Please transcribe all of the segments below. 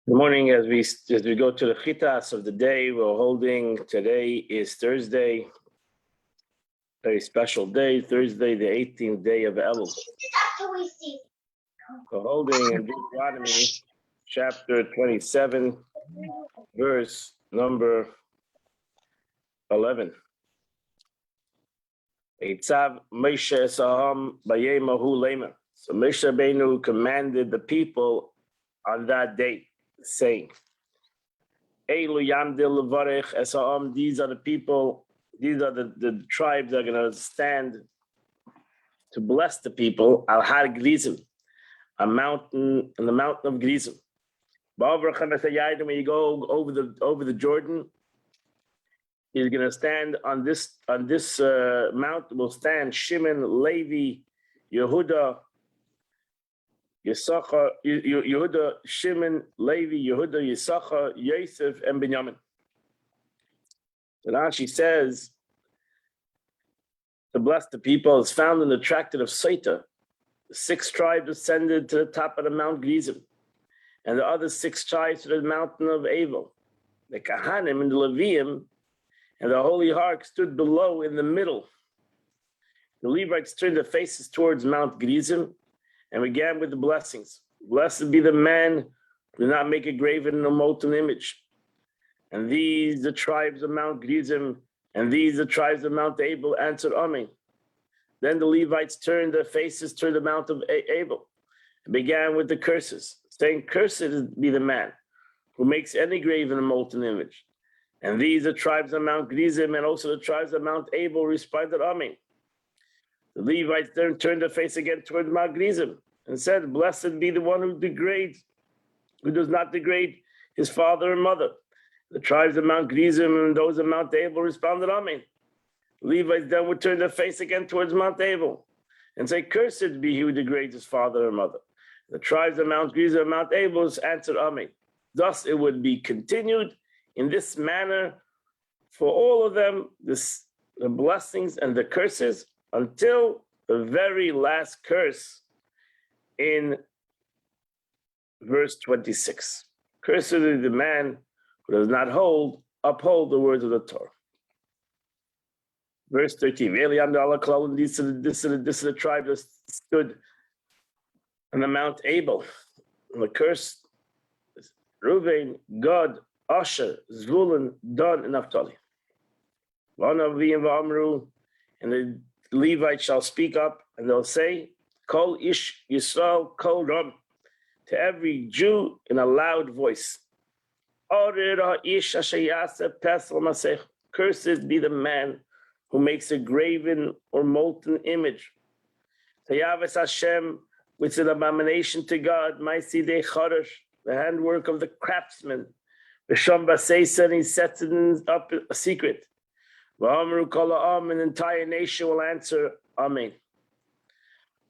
Good morning. As we go to the chitas of the day, we're holding. Today is Thursday, very special day. Thursday, the 18th day of Elul. We're holding in Deuteronomy, chapter 27, verse number 11. Eitzav Moshe Saham Bayemahu Lema. So Moshe Rabbeinu commanded the people on that day, saying, Eilu Yamdil Levarech Esaham. These are the people, these are the tribes that are going to stand to bless the people. Al Har Grizim, a mountain, on the mountain of Grizim. When you go over the Jordan, he's going to stand on this mountain. Will stand Shimon, Levi, Yehuda, Yisachar, Yehuda, Shimon, Levi, Yehuda, Yisachar, Yosef, and Benjamin. And Rashi says, to bless the people is found in the tractate of Saita. The 6 tribes ascended to the top of the Mount Gerizim, and the other 6 tribes to the mountain of Avil. The Kahanim and the Leviim and the Holy Ark stood below in the middle. The Levites turned their faces towards Mount Gerizim and began with the blessings. Blessed be the man who did not make a graven or molten image. And these the tribes of Mount Gerizim, and these the tribes of Mount Abel answered Amen. Then the Levites turned their faces toward the Mount of Abel and began with the curses, saying, Cursed be the man who makes any graven or molten image. And these the tribes of Mount Gerizim and also the tribes of Mount Abel responded Amen. The Levites then turned their face again toward Mount Gerizim and said, Blessed be the one who does not degrade his father and mother. The tribes of Mount Gerizim and those of Mount Abel responded Amen. The Levites then would turn their face again towards Mount Abel and say, Cursed be he who degrades his father and mother. The tribes of Mount Gerizim and Mount Abel answered Amen. Thus it would be continued in this manner for all of them, the blessings and the curses, until the very last curse in verse 26. Cursed is the man who does not uphold the words of the Torah. Verse 13. This is the tribe that stood on the Mount Abel. And the curse is Reuven, Gad, Asher, Zvulun, Dan, and Naphtali. And the Levites shall speak up, and they'll say, Kol Ish Yisrael, Kol Ram, to every Jew in a loud voice. Cursed be the man who makes a graven or molten image. Tayavis Hashem, which is an abomination to God, Ma'asidei Chodesh, the handwork of the craftsman. V'sham Baseisan, he sets it up a secret. V'amru kol ha'am, an entire nation will answer, Amen.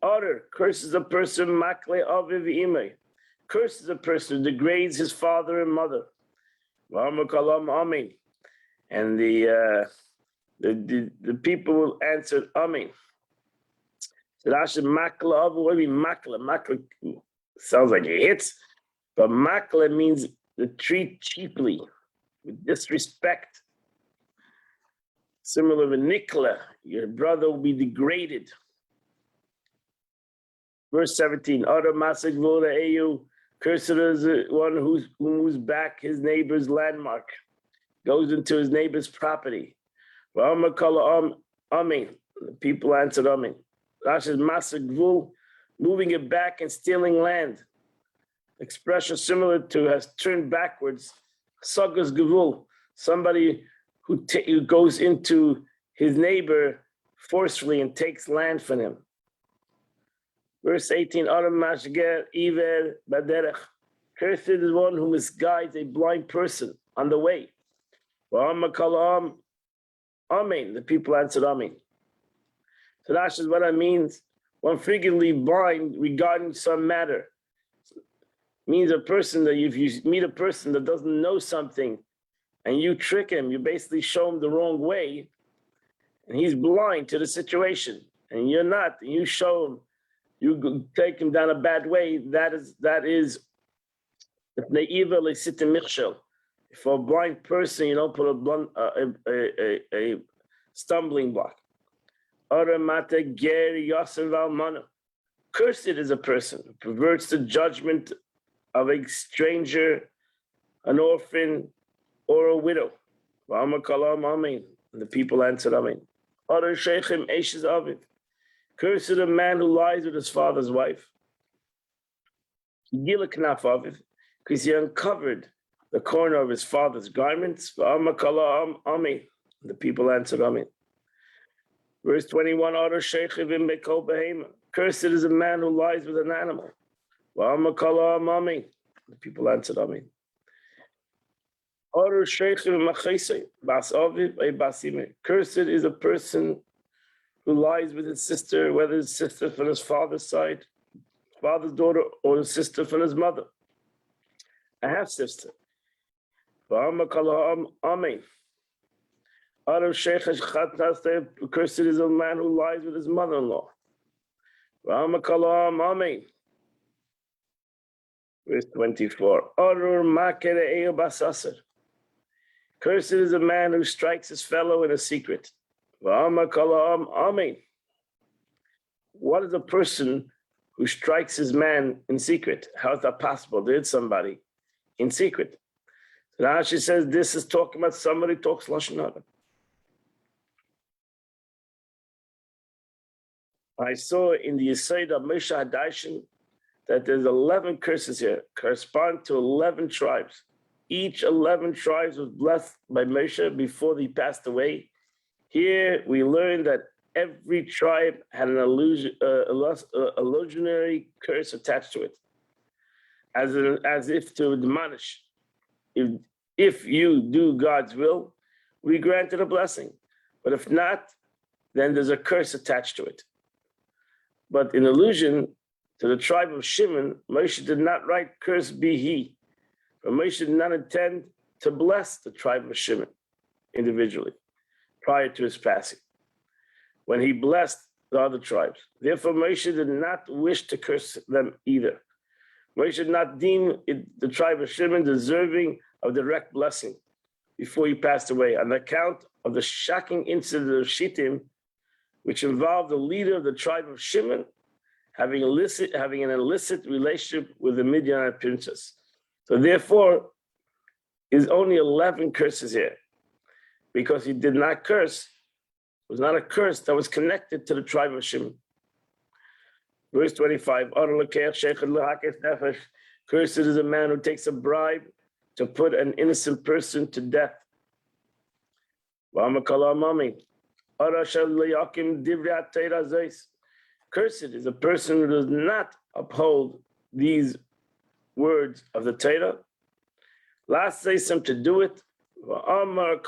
Order, curses a person, makle aviv imei. Curses a person who degrades his father and mother. V'amru kol ha'am, Amen. And the people will answer, Amen. So that's makle aviv. What do you mean makle? Makle sounds like it hits, but makle means to treat cheaply, with disrespect. Similar to Nikla, your brother will be degraded. Verse 17, cursed is the one who moves back his neighbor's landmark, goes into his neighbor's property. Amen. The people answered Amen. Rashi's Masagvul, moving it back and stealing land. Expression similar to has turned backwards. Sagas Gavul, somebody who goes into his neighbor forcefully and takes land from him. Verse 18, Iver Baderech. Cursed is one who misguides a blind person on the way. Amen. The people answered Amen. So that's just what that means. One figuratively blind regarding some matter. Means a person that if you meet a person that doesn't know something and you trick him, you basically show him the wrong way, and he's blind to the situation, and you're not, and you show him, you take him down a bad way, that is For a blind person, you don't put a stumbling block. Cursed is a person who perverts the judgment of a stranger, an orphan, or a widow. And the people answered, Amen. Cursed is a man who lies with his father's wife. Because he uncovered the corner of his father's garments. The people answered, Amen. Verse 21, cursed is a man who lies with an animal. The people answered, Amen. Cursed is a person who lies with his sister, whether his sister from his father's side, father's daughter, or his sister from his mother, a half sister. Amen. Cursed is a man who lies with his mother-in-law. Amen. Verse 24. Cursed is a man who strikes his fellow in a secret. Amen. What is a person who strikes his man in secret? How is that possible? Did somebody in secret? So now she says this is talking about somebody who talks Lashon Hara. I saw in the Yesod of Moshe Hadaishin that there's 11 curses here, correspond to 11 tribes. Each 11 tribes was blessed by Moshe before he passed away. Here we learn that every tribe had an illusionary curse attached to it, as if to admonish. If you do God's will, we granted a blessing. But if not, then there's a curse attached to it. But in allusion to the tribe of Shimon, Moshe did not write, "Cursed be he." But Moshe did not intend to bless the tribe of Shimon individually prior to his passing, when he blessed the other tribes. Therefore, Moshe did not wish to curse them either. Moshe did not deem the tribe of Shimon deserving of direct blessing before he passed away, on account of the shocking incident of Shittim, which involved the leader of the tribe of Shimon having an illicit relationship with the Midianite princess. So therefore, is only 11 curses here, because he did not curse. It was not a curse that was connected to the tribe of Shimon. Verse 25, cursed is a man who takes a bribe to put an innocent person to death. Cursed is a person who does not uphold these words of the Torah. Last say some to do it. Amen.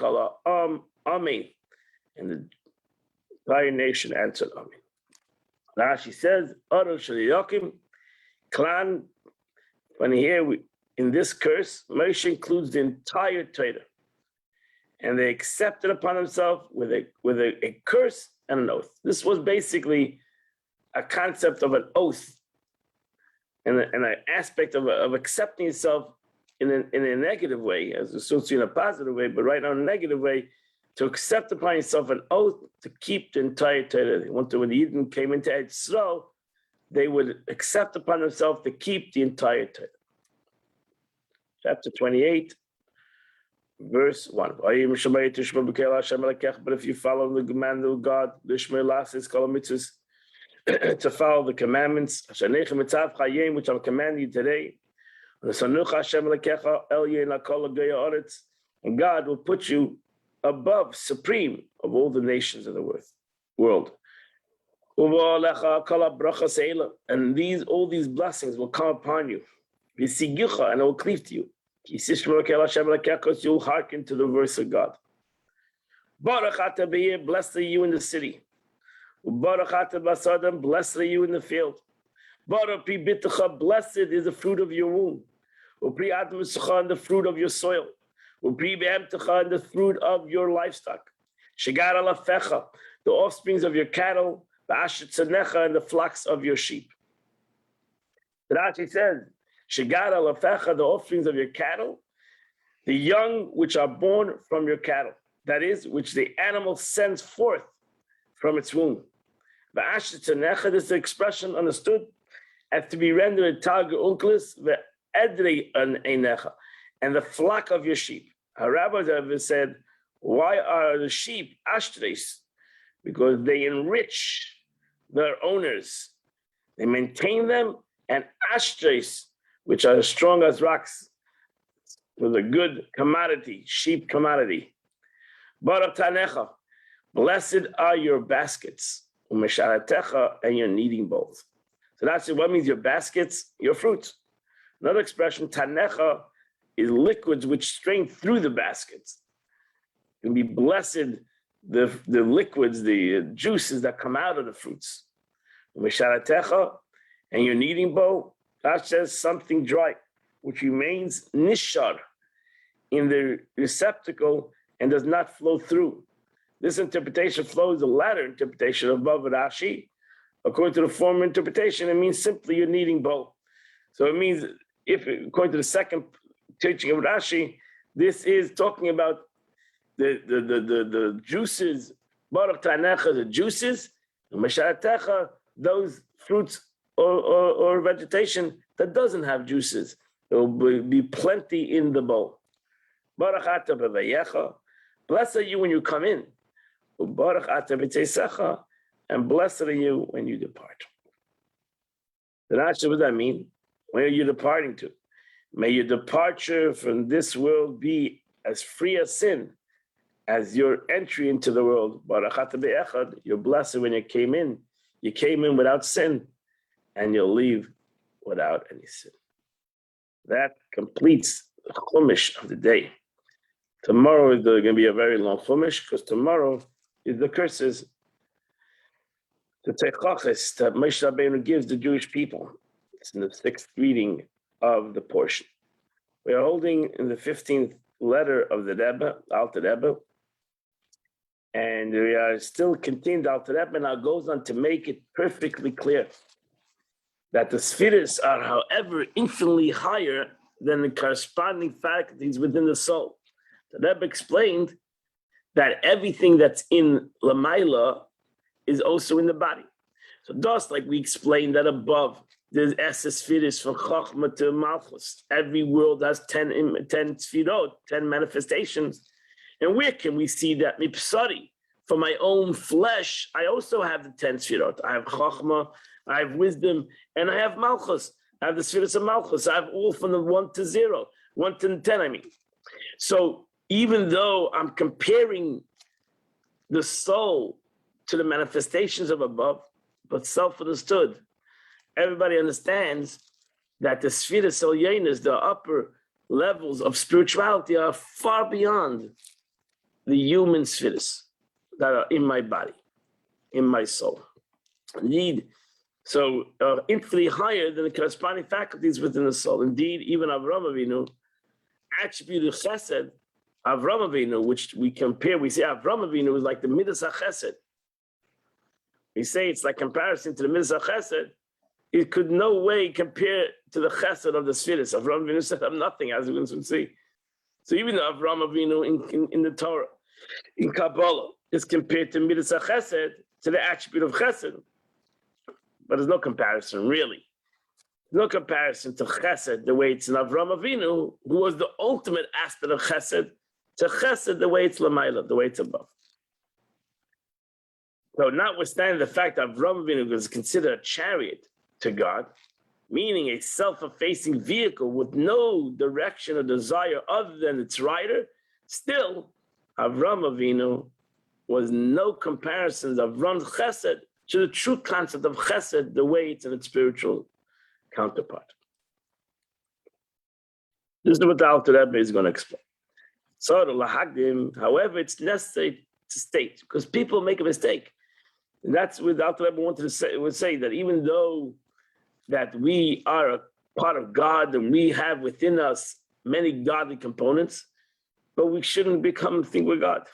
And the entire nation answered Amen. Now she says, Clan, when here in this curse, Moshe includes the entire Torah. And they accepted upon themselves with a curse and an oath. This was basically a concept of an oath and an aspect of accepting yourself in a negative way, as opposed to in a positive way, but right now in a negative way, to accept upon yourself an oath to keep the entire Torah. When the Yidden came into Eretz Yisrael, they would accept upon themselves to keep the entire Torah. Chapter 28, verse 1. But if you follow the command of God, to follow the commandments, which I'm commanding you today, and God will put you above, supreme of all the nations of the world. And all these blessings will come upon you, and it will cleave to you. You'll hearken to the voice of God. Blessed are you in the city. Blessed are you in the field. Blessed is the fruit of your womb. And the fruit of your soil. And the fruit of your livestock. The offsprings of your cattle. And the flocks of your sheep. Rashi says Shegara lafecha, the offerings of your cattle, the young which are born from your cattle, that is, which the animal sends forth from its womb. This is the expression understood as to be rendered tag unclis ve'edrei an einecha, and the flock of your sheep. Our rabbis have said, why are the sheep ashtres? Because they enrich their owners. They maintain them, and ashtres, which are as strong as rocks, with a good commodity, sheep commodity. Barak tanecha, blessed are your baskets, umesharatecha, and your kneading bowls. So that's what means your baskets, your fruits. Another expression, tanecha, is liquids which strain through the baskets. It can be blessed, the liquids, the juices that come out of the fruits. Umesharatecha, and your kneading bowl, that says something dry, which remains nishar in the receptacle and does not flow through. This interpretation flows the latter interpretation of Bava Rashi. According to the former interpretation, it means simply your kneading bowl. So it means, if according to the second teaching of Rashi, this is talking about the juices, Barak Tanecha, the juices, and Mesharatecha, those fruits or vegetation that doesn't have juices. There will be plenty in the bowl. Baruch ata b'vayecha, blessed are you when you come in. Baruch ata b'teisecha, and blessed are you when you depart. So what does that mean? Where are you departing to? May your departure from this world be as free of sin as your entry into the world. Baruch ata b'echad, you're blessed when you came in. You came in without sin, and you'll leave without any sin. That completes the chumash of the day. Tomorrow is going to be a very long chumash because tomorrow is the curses, the teichachas that Moshe Rabbeinu gives the Jewish people. It's in the 6th reading of the portion. We are holding in the 15th letter of the Rebbe, Alter Rebbe, and we are still continuing. The Alter Rebbe now goes on to make it perfectly clear that the spheres are, however, infinitely higher than the corresponding faculties within the soul. The Rebbe explained that everything that's in Lamaila is also in the body. So just like we explained that above, there's spheres from Chachma to Malchus. Every world has 10 sfirot, 10 manifestations. And where can we see that? Mipsari, for my own flesh, I also have the 10 sfirot. I have Chachma, I have wisdom, and I have Malchus. I have the spheres of Malchus. I have all from the 1 to 0, 1 to 10, I mean. So even though I'm comparing the soul to the manifestations of above, but self-understood, everybody understands that the spheres elyonos, the upper levels of spirituality, are far beyond the human spheres that are in my body, in my soul. Indeed, so infinitely higher than the corresponding faculties within the soul. Indeed, even Avraham Avinu attributed chesed, Avraham Avinu, which we compare, we say Avraham Avinu is like the midas chesed. We say it's like comparison to the midas chesed. It could no way compare to the chesed of the spheres. Avraham Avinu said, I'm nothing, as we can see. So even though Avraham Avinu in the Torah, in Kabbalah, is compared to midas chesed, to the attribute of chesed, but there's no comparison, really. No comparison to chesed, the way it's in Avraham Avinu, who was the ultimate aspect of chesed, to chesed, the way it's Lamaila, the way it's above. So notwithstanding the fact that Avraham Avinu was considered a chariot to God, meaning a self-effacing vehicle with no direction or desire other than its rider, still, Avraham Avinu was no comparisons of Avram's chesed to the true concept of chesed, the way it's in its spiritual counterpart. This is what the Alter Rebbe is going to explain. So the lahagdim, however, it's necessary to state, because people make a mistake. And that's what the Alter Rebbe wanted to say, would say that even though that we are a part of God and we have within us many godly components, but we shouldn't think we're God.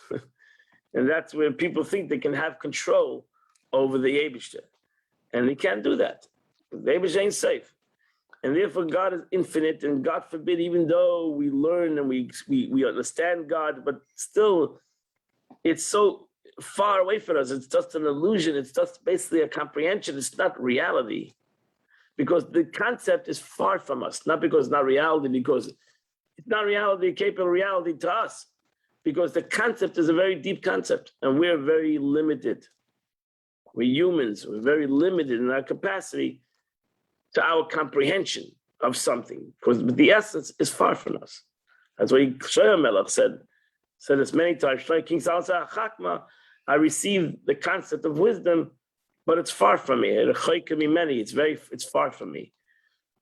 And that's where people think they can have control over the Eibishter. And they can't do that. The Eibishter ain't safe. And therefore God is infinite, and God forbid, even though we learn and we understand God, but still it's so far away from us. It's just an illusion. It's just basically a comprehension. It's not reality. Because the concept is far from us, not because it's not reality, because it's not reality, capable reality to us, because the concept is a very deep concept, and we're very limited. We're humans, we're very limited in our capacity to our comprehension of something, because the essence is far from us. That's why Shlomo Melech said this many times. King Solomon said, "Chachma, I received the concept of wisdom, but it's far from me. It's far from me."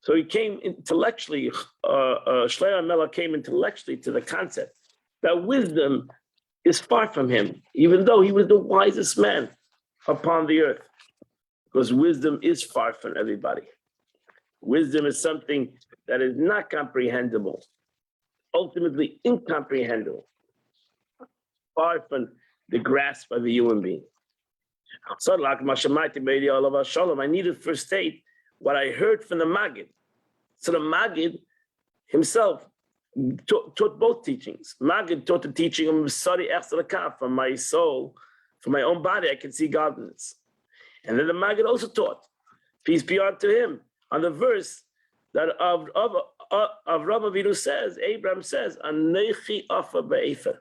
So he came intellectually. Shlomo Melech came intellectually to the concept that wisdom is far from him, even though he was the wisest man upon the earth, because wisdom is far from everybody. Wisdom is something that is not comprehensible, ultimately incomprehensible, far from the grasp of a human being. I needed to first state what I heard from the Maggid. So the Maggid himself taught both teachings. Maggid taught the teaching of from my soul, from my own body, I can see godliness. And then the Maggid also taught, peace be unto him, on the verse that Avraham Avinu says, Abraham says, Anechi afa be'efer,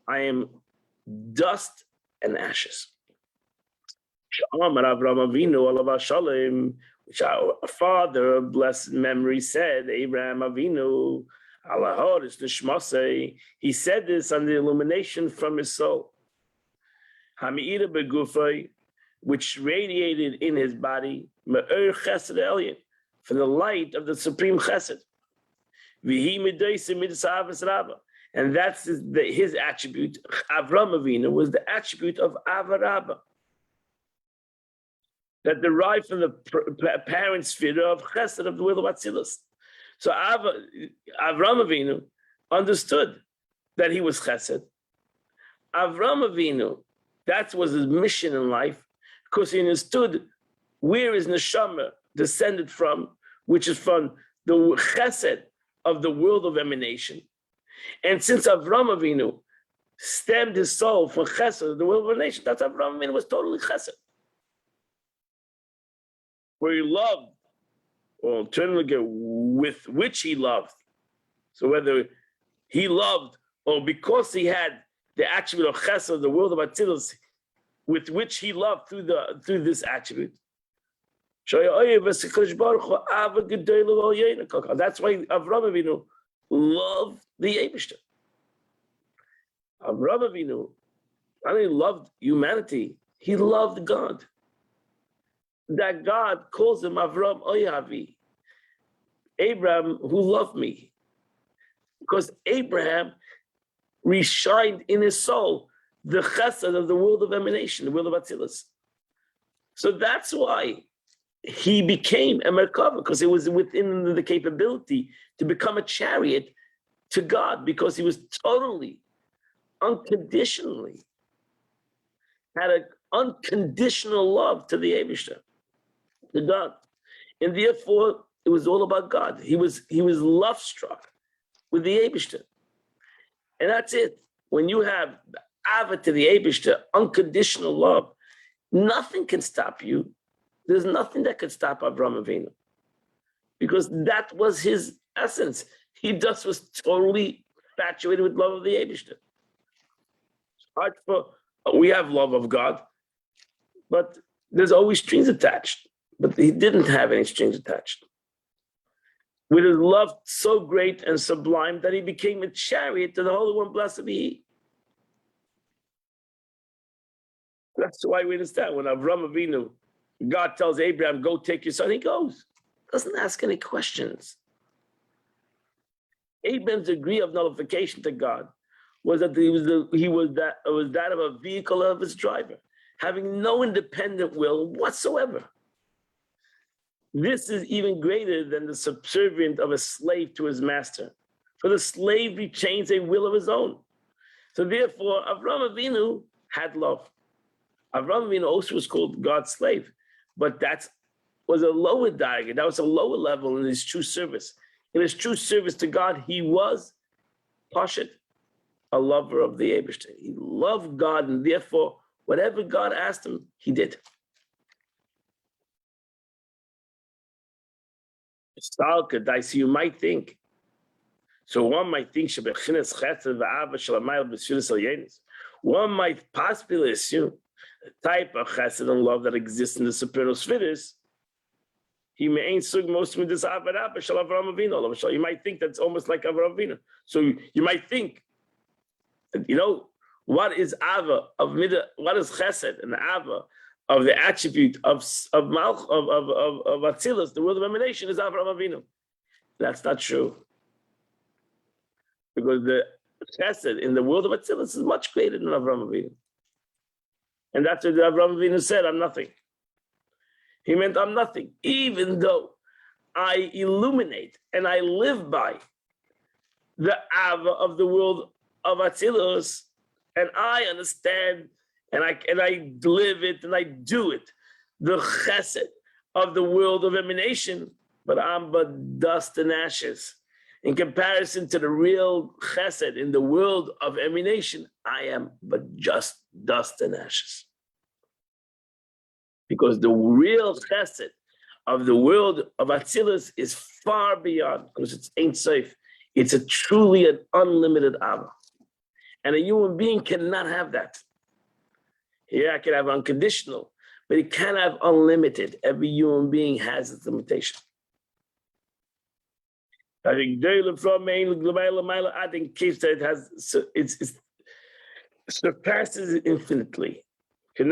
I am dust and ashes. Avraham Avinu alav shalom, which our father of blessed memory said, Abraham Avinu, Allahod is nishmasei. He said this on the illumination from his soul. Hami'ira begufay, which radiated in his body, me'er chesed elyon, from the light of the supreme chesed. V'hi midoyse mitzvah rabba. And that's his attribute. Avraham Avinu was the attribute of Avarabba, that derived from the parent sphere of chesed, of the will of Atzilus. So Avraham Avinu understood that he was chesed. Avraham Avinu, that was his mission in life, because he understood where his neshama descended from, which is from the chesed of the world of emanation. And since Avraham Avinu stemmed his soul from chesed, the world of emanation, that's Avraham Avinu was totally chesed. Where he loved, or alternatively, with which he loved. So whether he loved, or because he had the attribute of chesed, the world of Atzilus, with which he loved through this attribute. That's why Avraham Avinu loved the Eibishter. Avraham Avinu not only loved humanity, he loved God. That God calls him Avram Oyavi, Abraham who loved me. Because Abraham reshined in his soul the chesed of the world of emanation, the world of Atzilus. So that's why he became a Merkava, because it was within the capability to become a chariot to God, because he was totally, unconditionally, had an unconditional love to the Eibishter, to God. And therefore, it was all about God. He was love struck with the Eibishter. And that's it. When you have Ava to the Eibishter, unconditional love, nothing can stop you. There's nothing that could stop Avraham Avinu, because that was his essence. He just was totally infatuated with love of the Eibishter. We have love of God, but there's always strings attached. But he didn't have any strings attached. With his love so great and sublime that he became a chariot to the Holy One, blessed be he. That's why we understand when Avraham Avinu, God tells Abraham, go take your son, he goes. Doesn't ask any questions. Abraham's degree of nullification to God was that he was that of a vehicle of his driver, having no independent will whatsoever. This is even greater than the subservient of a slave to his master. For the slave retains a will of his own. So therefore, Avraham Avinu had love. Avraham Avinu also was called God's slave, but that's was a lower darga. That was a lower level in his true service. In his true service to God, he was Pashit, a lover of the Eibishter. He loved God, and therefore, whatever God asked him, he did. So you might think. So one might think one might possibly assume the type of chesed and love that exists in the supernal spheres. You might think that's almost like Avraham Avinu. So you might think, what is Ava of Midah? What is Chesed and Ava of the attribute of Atzilus, the world of emanation, is Avraham Avinu? That's not true, because the Chesed in the world of Atzilus is much greater than Avraham Avinu, and that's what Avraham Avinu said. I'm nothing. He meant I'm nothing, even though I illuminate and I live by the Ava of the world of Atzilus, and I understand, and I live it, and I do it, the chesed of the world of emanation, but I'm but dust and ashes. In comparison to the real chesed in the world of emanation, I am but just dust and ashes. Because the real chesed of the world of Atzilus is far beyond, because it's Ein Sof. It's a truly an unlimited Ava. And a human being cannot have that. Yeah, I can have unconditional, but he can't have unlimited. Every human being has its limitation. I think it surpasses it infinitely. As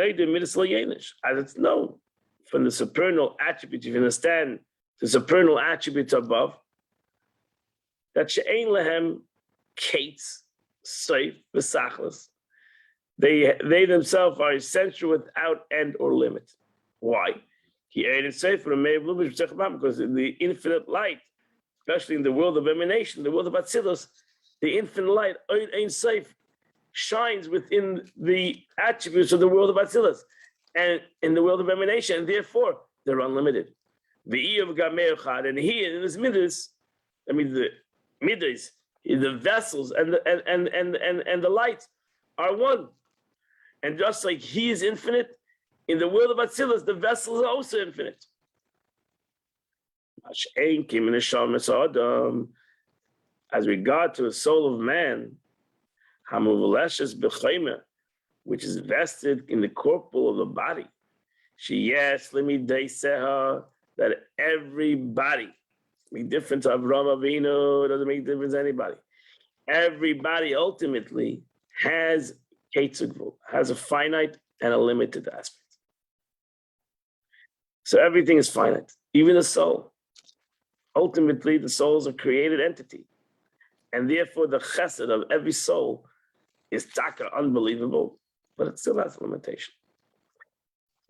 it's known from the supernal attributes, if you understand the supernal attributes above, that she'ein lehem kates, safe, v'sachlis. They themselves are essential without end or limit. Why? Because in the infinite light, especially in the world of emanation, the world of Atzilus, the infinite light, Ein Sof, shines within the attributes of the world of Atzilus and in the world of emanation, and therefore they're unlimited. And he in his midas, the midas, the vessels and the light are one. And just like he is infinite, in the world of Atzilus, the vessels are also infinite. As regard to the soul of man, which is vested in the corporal of the body, that everybody, make difference of Avraham Avinu, doesn't make difference to anybody. Everybody ultimately has has a finite and a limited aspect. So everything is finite, even the soul. Ultimately, the soul is a created entity, and therefore the chesed of every soul is taka unbelievable, but it still has a limitation.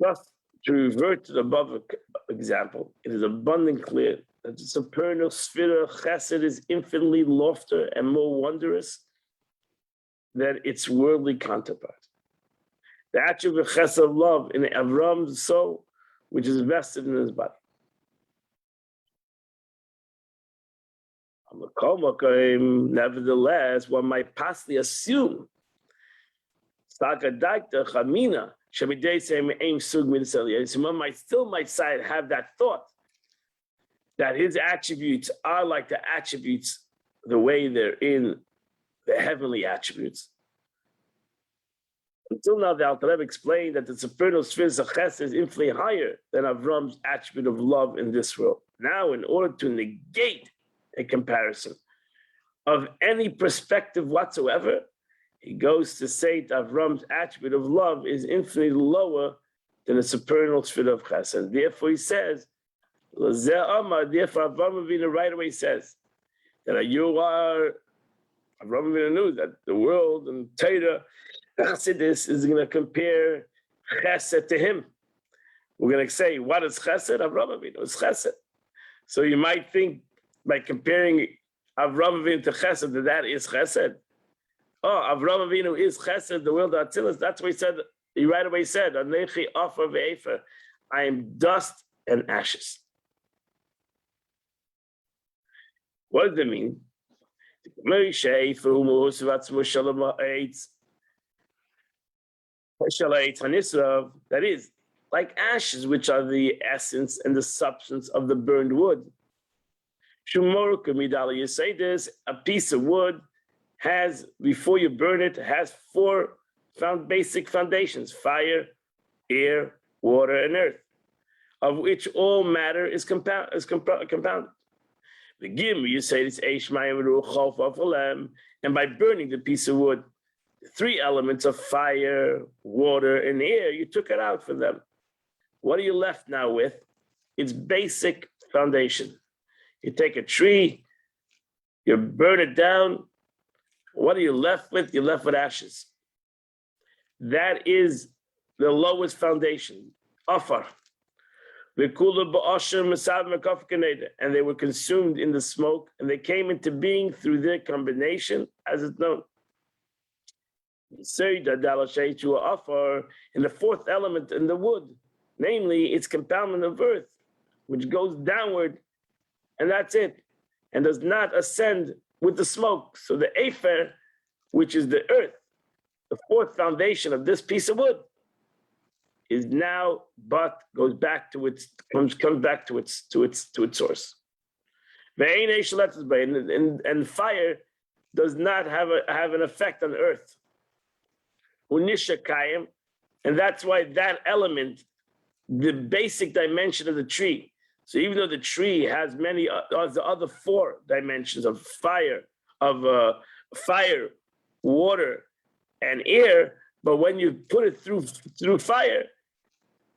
Just to revert to the above example, it is abundantly clear that the supernal sphere of chesed is infinitely loftier and more wondrous than its worldly counterpart. The attribute of chesed of love in Avram's soul, which is vested in his body. Nevertheless, one might possibly assume one might have that thought that his attributes are like the attributes, the way they're in the heavenly attributes. Until now, the Alter Rebbe explained that the supernal spheres of chesed is infinitely higher than Avram's attribute of love in this world. Now, in order to negate a comparison of any perspective whatsoever, he goes to say that Avram's attribute of love is infinitely lower than the supernal sphere of chesed. Therefore, he says, therefore, Avram Avinu right away says that you are, Avram Avinu knew that the world and Torah, Chassidus is going to compare chesed to him. We're going to say, what is chesed? Avram Avinu is chesed. So you might think by comparing Avram Avinu to chesed that is chesed. Oh, Avram Avinu is chesed, the world of Atzilus. That's what he said. He right away said, "Anechi afer ve'efer." I am dust and ashes. What does it mean? That is, like ashes, which are the essence and the substance of the burned wood. You say this, a piece of wood has, before you burn it, has four basic foundations: fire, air, water, and earth, of which all matter is compounded. The gim, you say this, and by burning the piece of wood, the three elements of fire, water, and air, you took it out for them. What are you left now with? Its basic foundation. You take a tree, you burn it down. What are you left with? You're left with ashes. That is the lowest foundation. Afar. And they were consumed in the smoke, and they came into being through their combination, as it's known. In the fourth element in the wood, namely its compoundment of earth, which goes downward, and that's it, and does not ascend with the smoke. So the afer, which is the earth, the fourth foundation of this piece of wood, is now comes back to its source. And fire does not have an effect on earth. And that's why that element, the basic dimension of the tree. So even though the tree has many of the other four dimensions of fire, water, and air, but when you put it through fire,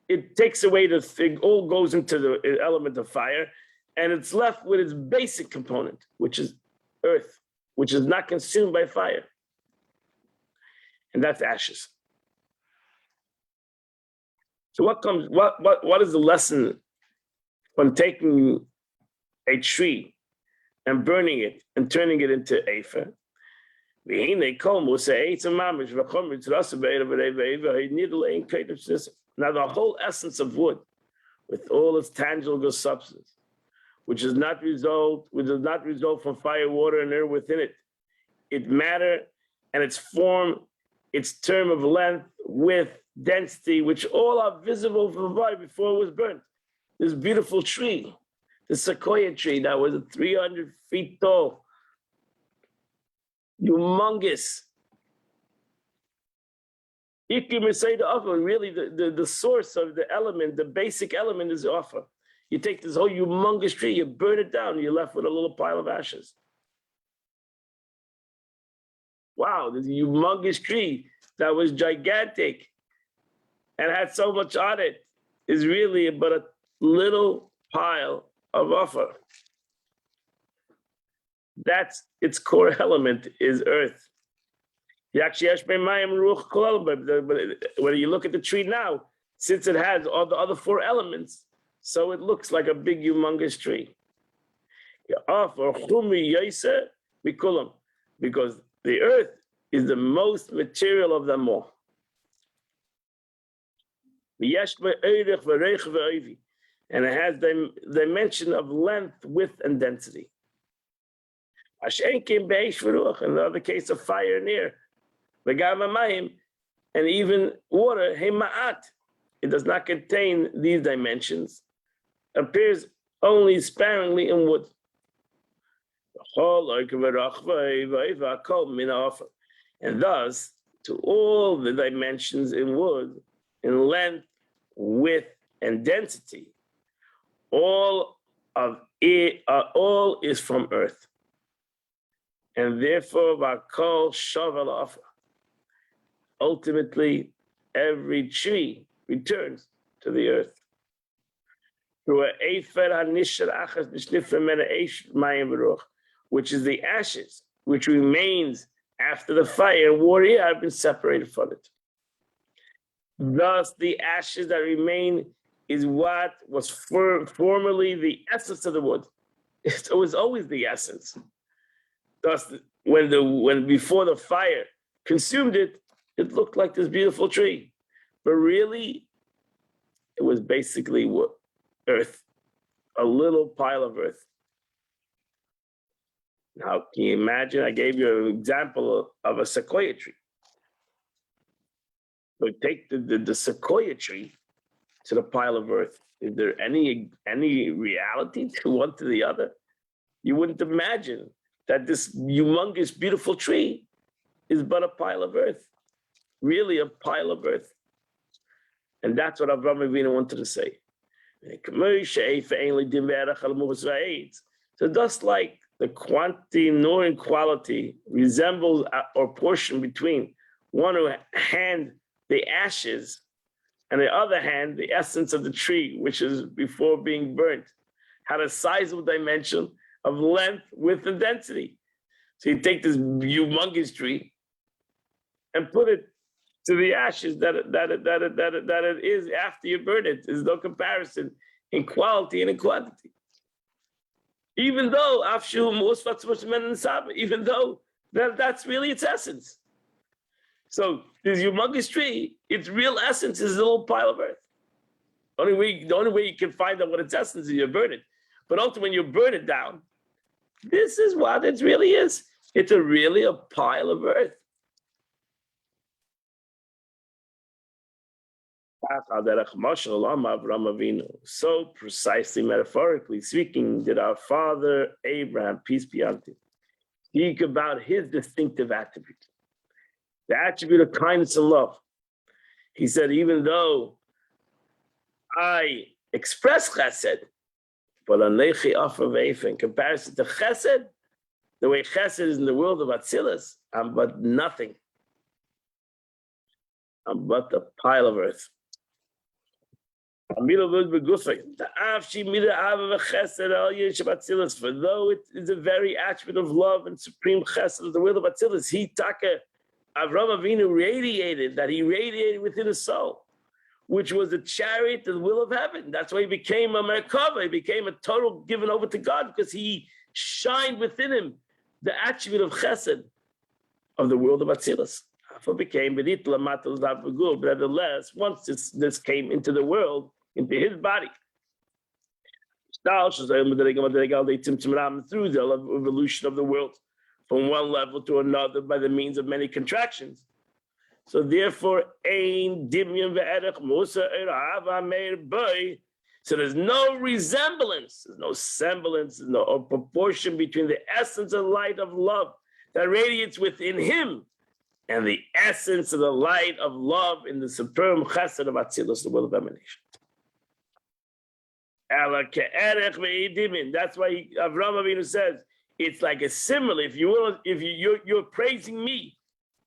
it takes away the thing, all goes into the element of fire, and it's left with its basic component, which is earth, which is not consumed by fire. And that's ashes. So what is the lesson from taking a tree and burning it and turning it into afer? Now the whole essence of wood, with all its tangible substance, which does not result from fire, water, and air within it, its matter and its form, its term of length, width, density, which all are visible from the body before it was burnt. This beautiful tree, the sequoia tree that was 300 feet tall, humongous. You can say the offer, really the source of the element, the basic element is the offer. You take this whole humongous tree, you burn it down, you're left with a little pile of ashes. Wow, this humongous tree that was gigantic and had so much on it is really but a little pile of offer. That's its core element, is earth. But when you look at the tree now, since it has all the other four elements, so it looks like a big, humongous tree. Because the earth is the most material of them all. And it has the dimension of length, width, and density. In the other case of fire and air, and even water, it does not contain these dimensions, appears only sparingly in wood. And thus, to all the dimensions in wood, in length, width, and density, all is from earth. And therefore, ultimately, every tree returns to the earth. Which is the ashes, which remains after the fire and water have been separated from it. Thus, the ashes that remain is what was formerly the essence of the wood. It was always the essence. Thus, when before the fire consumed it, it looked like this beautiful tree, but really, it was basically wood, earth, a little pile of earth. Now, can you imagine? I gave you an example of a sequoia tree. So take the sequoia tree to the pile of earth. Is there any reality to one to the other? You wouldn't imagine that this humongous, beautiful tree is but a pile of earth. Really a pile of earth. And that's what Avraham Avinu wanted to say. So just like the quantity nor in quality resembles or portion between one who hand the ashes and the other hand the essence of the tree, which is before being burnt, had a sizable dimension of length, width, and density. So you take this humongous tree and put it to the ashes that it is after you burn it. There's no comparison in quality and in quantity. Even though that's really its essence. So this humongous tree, its real essence is a little pile of earth. The only way you can find out what its essence is, you burn it. But ultimately, when you burn it down, this is what it really is. It's really a pile of earth. So precisely, metaphorically speaking, did our father Abraham, peace be unto him, speak about his distinctive attribute, the attribute of kindness and love. He said, even though I express chesed, but in comparison to chesed, the way chesed is in the world of Atzilus, I'm but nothing. I'm but a pile of earth. For though it is a very attribute of love and supreme chesed of the world of Atzilus, Avraham Avinu radiated within his soul, which was a chariot to the will of heaven. That's why he became a Merkava, he became a total given over to God, because he shined within him the attribute of chesed of the world of Atzilus. But nevertheless, once this came into the world, into his body, through the evolution of the world, from one level to another by the means of many contractions. So therefore, so there's no resemblance, there's no semblance, there's no proportion between the essence and light of love that radiates within him and the essence of the light of love in the supreme chesed of Atzilus, the world of emanation. That's why Avraham Avinu says, it's like a simile. If you will, you're praising me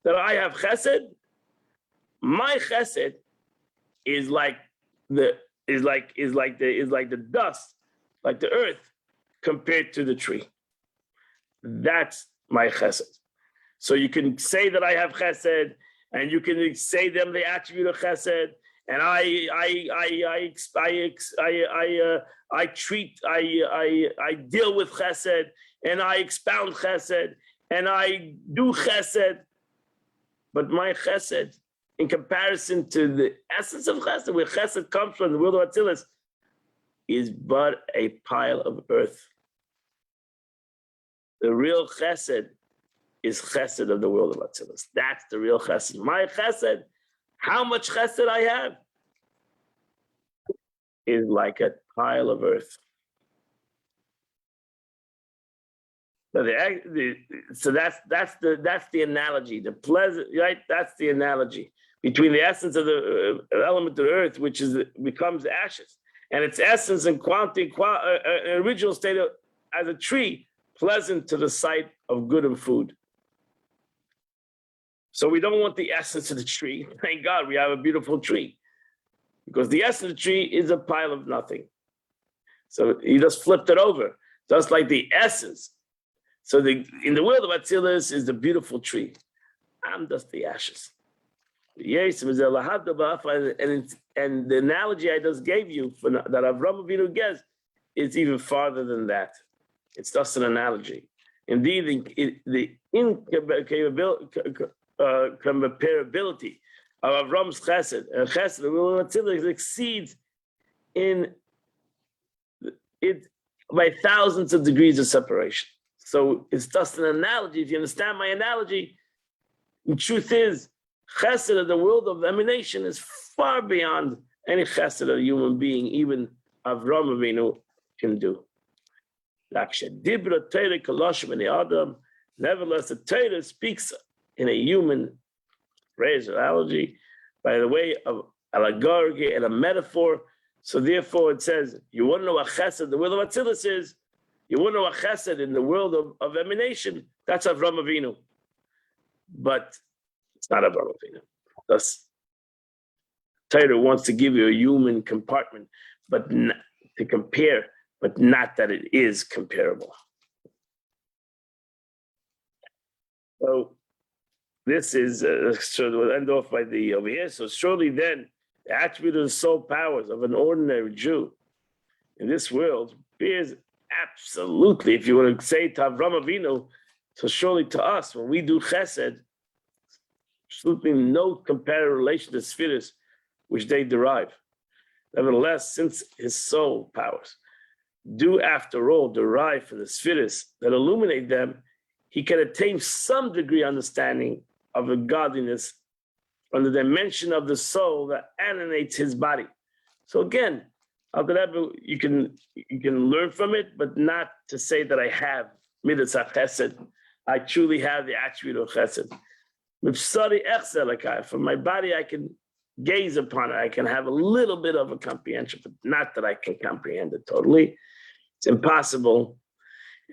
that I have chesed, my chesed is like the dust, like the earth, compared to the tree. That's my chesed. So you can say that I have chesed, and you can say them the attribute of chesed, and I deal with chesed, and I expound chesed, and I do chesed. But my chesed, in comparison to the essence of chesed, where chesed comes from, the world of Atzilus, is but a pile of earth. The real chesed is chesed of the world of Atzilus. That's the real chesed. My chesed, how much chesed I have, is like a pile of earth. So that's the analogy. The pleasant, right? That's the analogy between the essence of the element of the earth, which becomes ashes, and its essence and quantity, original state as a tree, pleasant to the sight of good and food. So we don't want the essence of the tree. Thank God we have a beautiful tree, because the essence of the tree is a pile of nothing. So he just flipped it over, just like the essence. So in the world of Atzilus is the beautiful tree. I'm just the ashes. And the analogy I just gave you that Avraham Avinu gives is even farther than that. It's just an analogy. Indeed, the incomparability of Avram's chesed and chesed, the world of Atzilus, exceeds in it by thousands of degrees of separation. So it's just an analogy. If you understand my analogy, the truth is, chesed of the world of emanation is far beyond any chesed a human being, even Avram Avinu, can do. Nevertheless, the Torah speaks in a human phrase or analogy by the way of allegory and a metaphor. So therefore it says, you want to know what chesed, the world of Atzilus is, you want to know what chesed in the world of emanation, that's Avram Avinu. But it's not Avram Avinu. Thus, Torah wants to give you a human compartment, but not, to compare, but not that it is comparable. So this is, so we'll end off by the over here. So surely then, the attribute of the soul powers of an ordinary Jew in this world is absolutely, if you want to say to Avram Avinu, so surely to us, when we do chesed, absolutely no comparative relation to spheres which they derive. Nevertheless, since his soul powers do after all derive from the spheres that illuminate them, he can attain some degree of understanding of the godliness from the dimension of the soul that animates his body. So again, you can learn from it, but not to say that I have midas chesed. I truly have the attribute of chesed. From my body, I can gaze upon it. I can have a little bit of a comprehension, but not that I can comprehend it totally. It's impossible.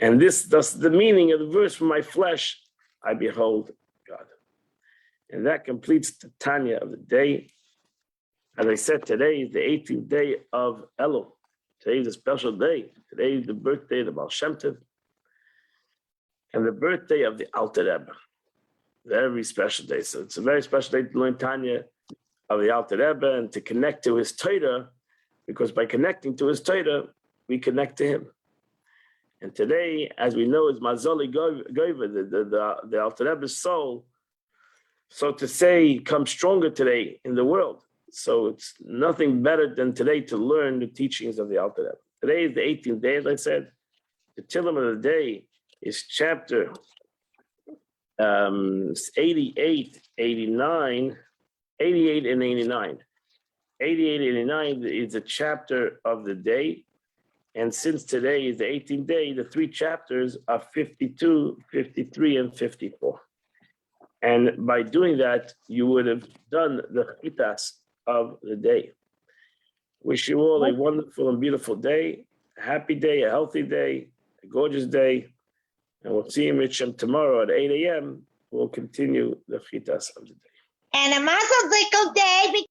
And this, thus, the meaning of the verse, from my flesh, I behold God. And that completes the Tanya of the day. As I said, today is the 18th day of Elul. Today is a special day. Today is the birthday of the Baal Shem Tov and the birthday of the Alter Rebbe. Very special day. So it's a very special day to learn Tanya of the Alter Rebbe and to connect to his Torah, because by connecting to his Torah, we connect to him. And today, as we know, is Mazoli Goiva, the Alter Rebbe's soul, so to say, comes stronger today in the world. So it's nothing better than today to learn the teachings of the Alter Rebbe. Today is the 18th day, as I said. The Tillim of the day is chapter 88, 89, 88 and 89. 88 and 89 is a chapter of the day. And since today is the 18th day, the three chapters are 52, 53, and 54. And by doing that, you would have done the chitas of the day. Wish you all a wonderful and beautiful day, a happy day, a healthy day, a gorgeous day. And we'll see you, Mitchum, tomorrow at 8 a.m. We'll continue the chitas of the day. And a mazel day.